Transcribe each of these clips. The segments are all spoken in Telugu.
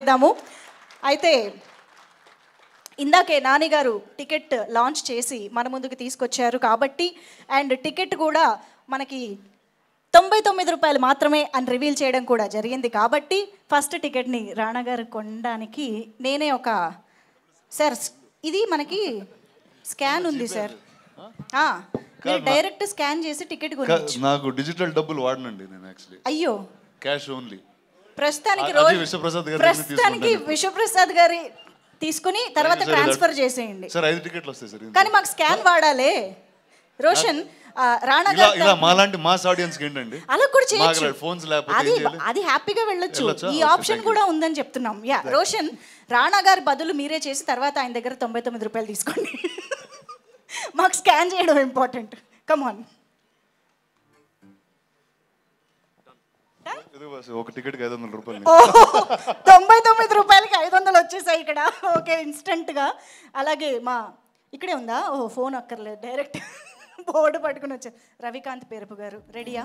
చేద్దాము. అయితే ఇందాకే నాని గారు టికెట్ లాంచ్ చేసి మన ముందుకు తీసుకొచ్చారు కాబట్టి, అండ్ టికెట్ కూడా మనకి 99 రూపాయలు మాత్రమే అని రివీల్ చేయడం కూడా జరిగింది కాబట్టి, ఫస్ట్ టికెట్ని రాణా గారు కొనడానికి నేనే ఒక సార్ ఇది మనకి స్కాన్ ఉంది సార్, మీరు డైరెక్ట్ స్కాన్ చేసి టికెట్ కొనొచ్చు. నాకు డిజిటల్ డబ్బులు వాడనండి నేను యాక్చువల్లీ. అయ్యో, క్యాష్ ఓన్లీ. ప్రస్తుతానికి విశ్వప్రసాద్ గారి తీసుకుని తర్వాత ట్రాన్స్ఫర్ చేసేయండి సార్. 5 టికెట్లు వస్తాయి సార్, కానీ మాకు స్కాన్ వాడాలి. రోషన్, రాణా గారు ఇలా మాలాంటి మాస్ ఆడియన్స్ కి ఏంటండి అలా కూడా చేయొచ్చు, ఫోన్స్ లేకపోతే అది హ్యాపీగా వెళ్ళొచ్చు. ఈ ఆప్షన్ కూడా ఉందని చెప్తున్నాం. యా రోషన్, రాణా గారి బదులు మీరే చేసి తర్వాత ఆయన దగ్గర 99 రూపాయలు తీసుకోండి. మాకు స్కాన్ చేయడం ఇంపార్టెంట్. Come on. ఒక టికెట్కి 500 రూపాయలు. 99 రూపాయలకి 500 వచ్చేసాయి ఇక్కడ. ఓకే, ఇన్స్టెంట్గా. అలాగే మా ఇక్కడే ఉందా? ఫోన్ అక్కర్లేదు, డైరెక్ట్ బోర్డు పట్టుకుని వచ్చారు. రవికాంత్ పేరుపు గారు రెడీయా?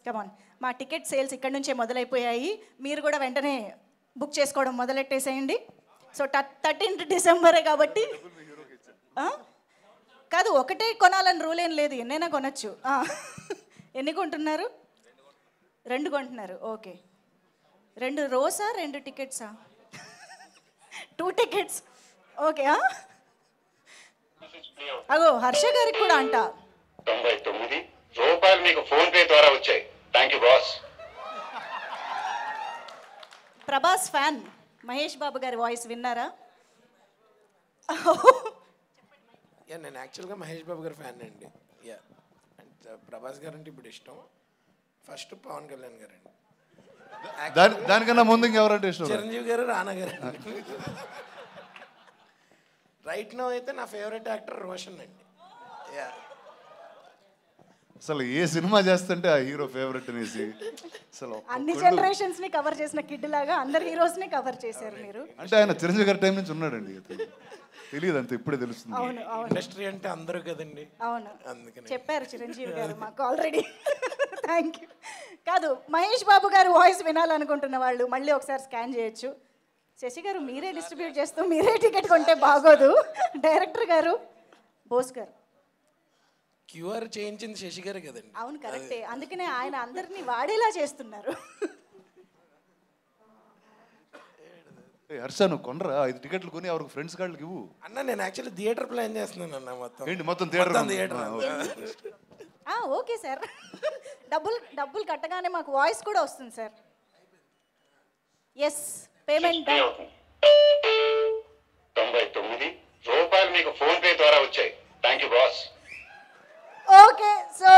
కమాన్. మా టికెట్ సేల్స్ ఇక్కడ నుంచే మొదలైపోయాయి, మీరు కూడా వెంటనే బుక్ చేసుకోవడం మొదలెట్టేసేయండి. సో 13th డిసెంబరే కాబట్టి కాదు, ఒకటే కొనాలని రూల్ ఏం లేదు, ఎన్నైనా కొనొచ్చు. ఎన్ని కొంటున్నారు? 2 కొంటున్నారు. ఓకే, 2 రోసా 2 టికెట్సా? 2 టికెట్స్. ఓకే. అగో హర్ష గారికి కూడా అంట 99 రూపాయలు మీకు ఫోన్ పే ద్వారా వచ్చాయి. Thank you boss. Prabhas fan Mahesh Babu గారి వాయిస్ విన్నారా? నేను యాక్చువల్గా మహేష్ బాబు గారి ఫ్యాన్ అండి. యా, అండ్ ప్రభాస్ గారు అంటే ఇప్పుడు ఇష్టం. ఫస్ట్ పవన్ కళ్యాణ్ గారు అండి. దానికన్నా ముందు ఇంకెవరంటే ఇష్టం? చిరంజీవి గారు, రానా గారు. రైట్ నౌ అయితే నా ఫేవరెట్ యాక్టర్ రోషన్ అండి. యా, అసలు ఏ సినిమా చేస్తుంటే ఆ హీరో ఫేవరెట్ అనేసి అసలు అన్ని జనరేషన్స్ ని కవర్ చేసిన కిడ్ లాగా అందరు హీరోస్ ని కవర్ చేశారు మీరు. అంటే ఆయన చిరంజీవి గారి టైం నుంచి ఉన్నాడండి, తెలియదు అంత, ఇప్పుడే తెలుస్తుంది. అవును, అవును. ఇండస్ట్రీ అంటే అందరూ కదండి. అవును, అందుకని చెప్పారు చిరంజీవి గారు మాకు ఆల్రెడీ. Thank you. కాదు, మహేష్ బాబు గారు వాయిస్ వినాలనుకుంటున్న వాళ్ళు మళ్ళీ ఒకసారి స్కాన్ చేయొచ్చు. శశి గారు మీరే డిస్ట్రిబ్యూట్ చేస్తూ మీరే టికెట్ కొంటే బాగోదు. డైరెక్టర్ గారు, బోస్ గారు క్యూఆర్ చేయించింది శశి గారు కదండి. అవును, కరెక్టే, అందుకనే ఆయన అందరినీ వాడేలా చేస్తున్నారు. హర్ష, నువ్వు కొనరా 5 టికెట్లు కొని ఎవరికి ఫ్రెండ్స్ కార్డులకి ఇవ్వు. అన్న నేను యాక్చువల్లీ థియేటర్ ప్లాన్ చేస్తున్నాను అన్న. మొత్తం థియేటర్. ఓకే సార్, డబ్బులు కట్టగానే మాకు వాయిస్ కూడా వస్తుంది సార్. ఎస్, పేమెంట్ 99 రూపాయలు మీకు ఫోన్ పే ద్వారా వచ్చాయి. Thank you boss. Okay, so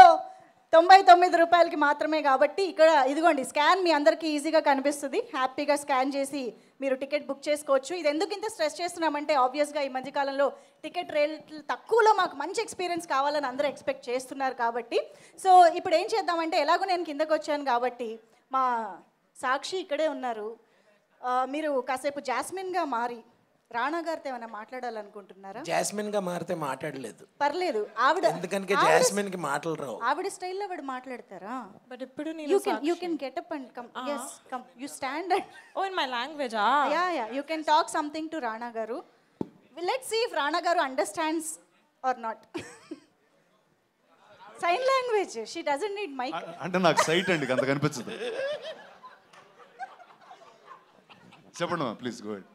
99 రూపాయలకి మాత్రమే కాబట్టి ఇక్కడ ఇదిగోండి స్కాన్ మీ అందరికీ ఈజీగా కనిపిస్తుంది. హ్యాపీగా స్కాన్ చేసి మీరు టికెట్ బుక్ చేసుకోవచ్చు. ఇది ఎందుకు ఇంత స్ట్రెస్ చేస్తున్నామంటే ఆబ్వియస్గా ఈ మధ్యకాలంలో టికెట్ రేట్లు తక్కువలో మాకు మంచి ఎక్స్పీరియన్స్ కావాలని అందరూ ఎక్స్పెక్ట్ చేస్తున్నారు కాబట్టి. సో ఇప్పుడు ఏం చేద్దామంటే, ఎలాగో నేను కిందకు వచ్చాను కాబట్టి మా సాక్షి ఇక్కడే ఉన్నారు, మీరు కాసేపు జాస్మిన్గా మారి రాణా గారితో ఏమైనా మాట్లాడాలనుకుంటున్నారా? జాస్మిన్ గా మారితే మాట్లాడలేదు, పర్లేదు. ఆవిడ ఎందుకంటే జాస్మిన్ కి మాటలు రావు. ఆవిడ స్టైల్లో ఆవిడ మాట్లాడతారా? బట్ ఇప్పుడు you can get up and come. Yes, come. You stand and in my language. Yeah, you can talk something to Rana garu. Let's see if Rana garu understands or not. Sign language. She doesn't need mic. అంటే నాకు సైట్ అండి, అంత కనిపించదు. చెప్పండి ప్లీజ్, గో హెడ్.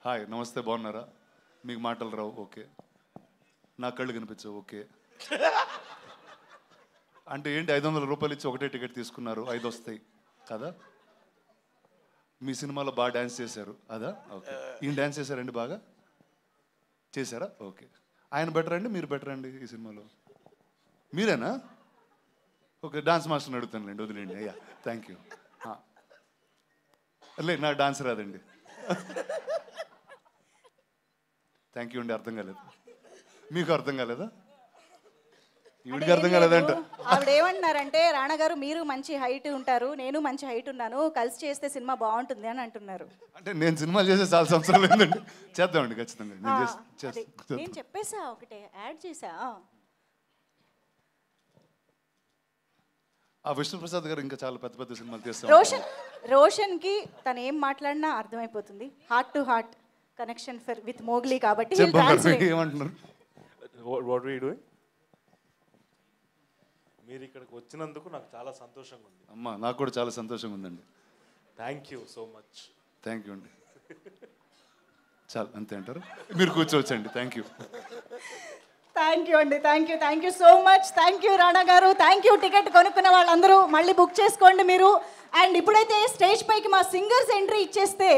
హాయ్, నమస్తే, బాగున్నారా? మీకు మాటలు రావు, ఓకే. నా కళ్ళు కనిపించవు, ఓకే. అంటే ఏంటి 500 రూపాయలు ఇచ్చి ఒకటే టికెట్ తీసుకున్నారు, 5 వస్తాయి కదా? మీ సినిమాలో బాగా డ్యాన్స్ చేశారు అదా? ఓకే. ఈయన డ్యాన్స్ చేశారండి, బాగా చేశారా? ఓకే. ఆయన బెటర్ అండి, మీరు బెటర్ అండి ఈ సినిమాలో? మీరేనా? ఓకే, డాన్స్ మాస్టర్ని అడుగుతానులేండి, వదిలేండి. అయ్యా, థ్యాంక్ యూ. లేదు, నాకు డాన్స్ రాదండి. థ్యాంక్ యూ అండి. అర్థం కాలేదు మీకు? అర్థం కాలేదా? ఈవిడికి అర్థం కాలేదంట. ఆవిడ ఏమంటున్నారంటే, రాణా గారు మీరు మంచి హైట్ ఉంటారు, నేను మంచి హైట్ ఉన్నాను, కలిసి చేస్తే సినిమా బాగుంటుంది అని అంటున్నారు. అంటే నేను సినిమాలు చేసే చాలా సంవత్సరాలు ఏంటండి. చేద్దామండి ఖచ్చితంగా. నేను చెప్పేసా, ఒకటే యాడ్ చేసా. ఆ విష్ణుప్రసాద్ గారు ఇంకా చాలా పెద్ద పెద్ద సినిమాలు తీస్తారు. రోషన్కి తను ఏం మాట్లాడినా అర్థమైపోతుంది. Heart to heart connection for with Mowgli కాబట్టి ఏమంటున్నారు? What we doing? మీరు ఇక్కడికి వచ్చినందుకు నాకు చాలా సంతోషంగా ఉంది. అమ్మా నాకు కూడా చాలా సంతోషంగా ఉందండి. Thank you so much. Thank you అండి. చాలు అంతే అంటారు, మీరు కూర్చోవచ్చండి. Thank you. థ్యాంక్ యూ అండి. Thank you so much. Thank you Rana గారు. Thank you. టికెట్ కొనుక్కున్న వాళ్ళందరూ మళ్ళీ బుక్ చేసుకోండి మీరు. అండ్ ఇప్పుడైతే స్టేజ్ పైకి మా సింగర్స్ ఎంట్రీ ఇచ్చేస్తే